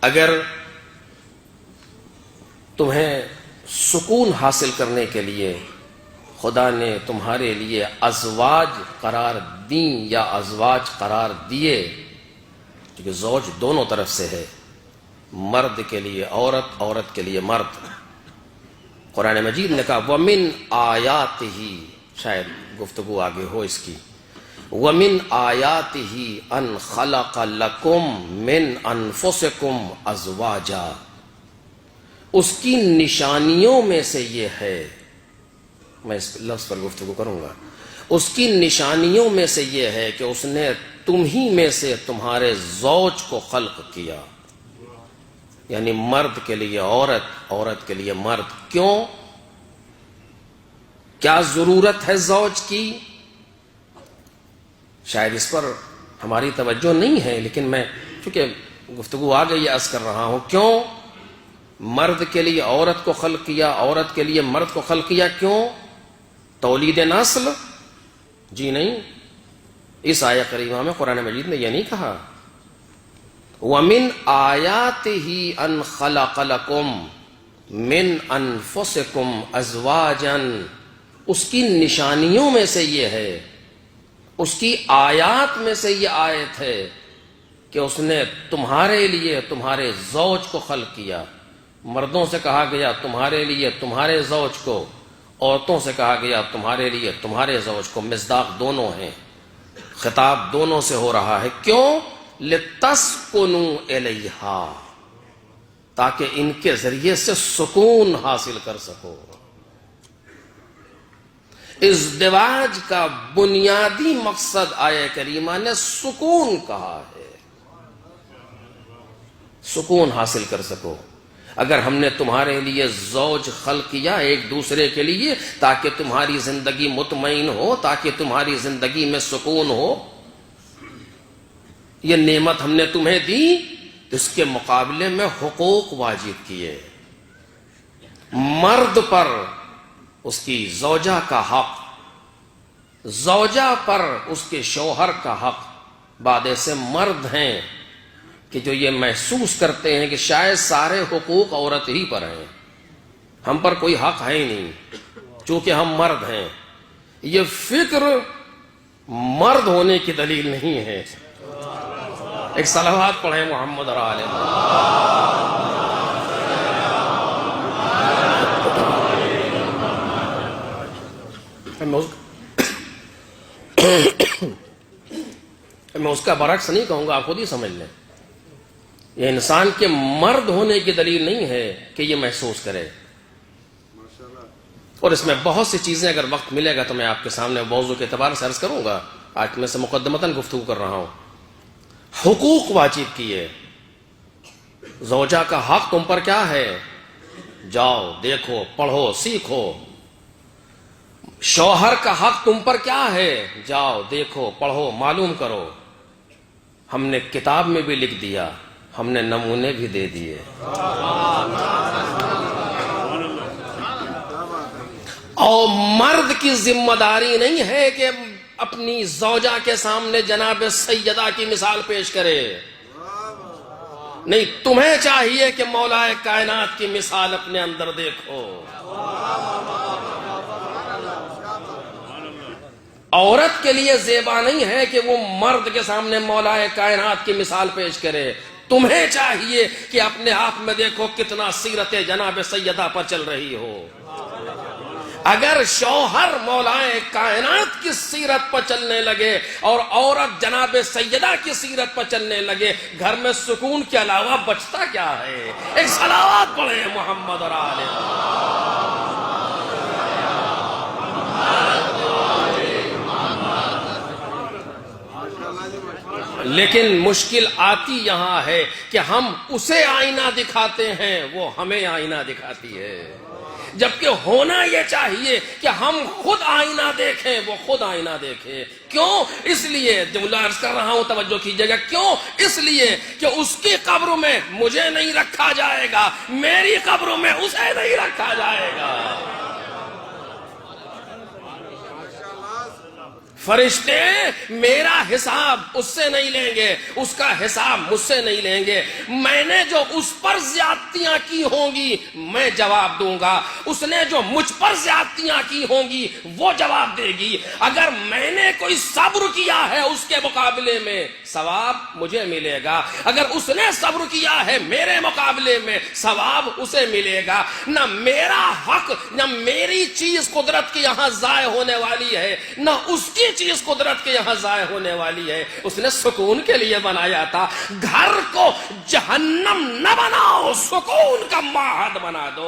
اگر تمہیں سکون حاصل کرنے کے لیے خدا نے تمہارے لیے ازواج قرار دیں یا ازواج قرار دیے، کیونکہ زوج دونوں طرف سے ہے، مرد کے لیے عورت، عورت کے لیے مرد۔ قرآن مجید نے کہا وَمِنْ آیَاتِهِ، شاید گفتگو آگے ہو اس کی، وَمِنْ آیَاتِهِ أَنْ خَلَقَ لَكُمْ مِنْ أَنفُسِكُمْ أَزْوَاجًا، اس کی نشانیوں میں سے یہ ہے، میں اس لفظ پر گفتگو کروں گا، اس کی نشانیوں میں سے یہ ہے کہ اس نے تم ہی میں سے تمہارے زوج کو خلق کیا، یعنی مرد کے لیے عورت، عورت کے لیے مرد۔ کیوں؟ کیا ضرورت ہے زوج کی؟ شاید اس پر ہماری توجہ نہیں ہے، لیکن میں چونکہ گفتگو آ گئی عرض کر رہا ہوں۔ کیوں مرد کے لیے عورت کو خلق کیا، عورت کے لیے مرد کو خلق کیا؟ کیوں؟ تولید نسل؟ جی نہیں، اس آیہ کریمہ میں قرآن مجید نے یہ نہیں کہا وَمِنْ آیَاتِهِ أَنْ خَلَقَ لَكُمْ مِنْ أَنفُسِكُمْ أَزْوَاجًا، اس کی نشانیوں میں سے یہ ہے، اس کی آیات میں سے یہ آیت ہے کہ اس نے تمہارے لیے تمہارے زوج کو خلق کیا۔ مردوں سے کہا گیا تمہارے لیے تمہارے زوج کو، عورتوں سے کہا گیا تمہارے لیے تمہارے زوج کو، مصداق دونوں ہیں، خطاب دونوں سے ہو رہا ہے۔ کیوں؟ لِتَسْكُنُوا إِلَيْهَا، تاکہ ان کے ذریعے سے سکون حاصل کر سکو۔ ازدواج کا بنیادی مقصد آیہ کریمہ نے سکون کہا ہے، سکون حاصل کر سکو۔ اگر ہم نے تمہارے لیے زوج خلق کیا ایک دوسرے کے لیے تاکہ تمہاری زندگی مطمئن ہو، تاکہ تمہاری زندگی میں سکون ہو، یہ نعمت ہم نے تمہیں دی، اس کے مقابلے میں حقوق واجب کیے۔ مرد پر اس کی زوجہ کا حق، زوجہ پر اس کے شوہر کا حق۔ بعد سے مرد ہیں کہ جو یہ محسوس کرتے ہیں کہ شاید سارے حقوق عورت ہی پر ہیں، ہم پر کوئی حق ہے ہی نہیں چونکہ ہم مرد ہیں۔ یہ فکر مرد ہونے کی دلیل نہیں ہے۔ ایک صلوات پڑھیں محمد اور آل میں اس کا برعکس نہیں کہوں گا، آپ خود ہی سمجھ لیں۔ یہ انسان کے مرد ہونے کی دلیل نہیں ہے کہ یہ محسوس کرے۔ اور اس میں بہت سی چیزیں اگر وقت ملے گا تو میں آپ کے سامنے موضوع کے اعتبار سے عرض کروں گا، آج میں سے مقدمتاً گفتگو کر رہا ہوں۔ حقوق واجب کیے، زوجہ کا حق تم پر کیا ہے؟ جاؤ دیکھو پڑھو سیکھو۔ شوہر کا حق تم پر کیا ہے؟ جاؤ دیکھو پڑھو معلوم کرو۔ ہم نے کتاب میں بھی لکھ دیا، ہم نے نمونے بھی دے دیے۔ اور مرد کی ذمہ داری نہیں ہے کہ اپنی زوجہ کے سامنے جناب سیدہ کی مثال پیش کرے، نہیں، تمہیں چاہیے کہ مولا کائنات کی مثال اپنے اندر دیکھو۔ عورت کے لیے زیبا نہیں ہے کہ وہ مرد کے سامنے مولا کائنات کی مثال پیش کرے، تمہیں چاہیے کہ اپنے آپ میں دیکھو کتنا سیرت جناب سیدہ پر چل رہی ہو۔ اگر شوہر مولا کائنات کی سیرت پر چلنے لگے اور عورت جناب سیدہ کی سیرت پر چلنے لگے، گھر میں سکون کے علاوہ بچتا کیا ہے؟ ایک صلوات پڑھیں محمد اور آل۔ لیکن مشکل آتی یہاں ہے کہ ہم اسے آئینہ دکھاتے ہیں، وہ ہمیں آئینہ دکھاتی ہے، جبکہ ہونا یہ چاہیے کہ ہم خود آئینہ دیکھیں، وہ خود آئینہ دیکھیں۔ کیوں؟ اس لیے جملہ عرض کر رہا ہوں، توجہ کیجیے گا۔ کیوں؟ اس لیے کہ اس کی قبر میں مجھے نہیں رکھا جائے گا، میری قبر میں اسے نہیں رکھا جائے گا۔ فرشتے میرا حساب اس سے نہیں لیں گے، اس کا حساب مجھ سے نہیں لیں گے، میں نے جو اس پر زیادتیاں کی ہوں گی میں جواب دوں گا، اس نے جو مجھ پر زیادتیاں کی ہوں گی وہ جواب دے گی۔ اگر میں نے کوئی صبر کیا ہے اس کے مقابلے میں ثواب مجھے ملے گا، اگر اس نے صبر کیا ہے میرے مقابلے میں ثواب اسے ملے گا۔ نہ میرا حق، نہ میری چیز قدرت کے یہاں ضائع ہونے والی ہے، نہ اس کی چیز قدرت کے یہاں ضائع ہونے والی ہے۔ اس نے سکون کے لیے بنایا تھا۔ گھر کو جہنم نہ بناؤ، سکون کا معہد بنا دو۔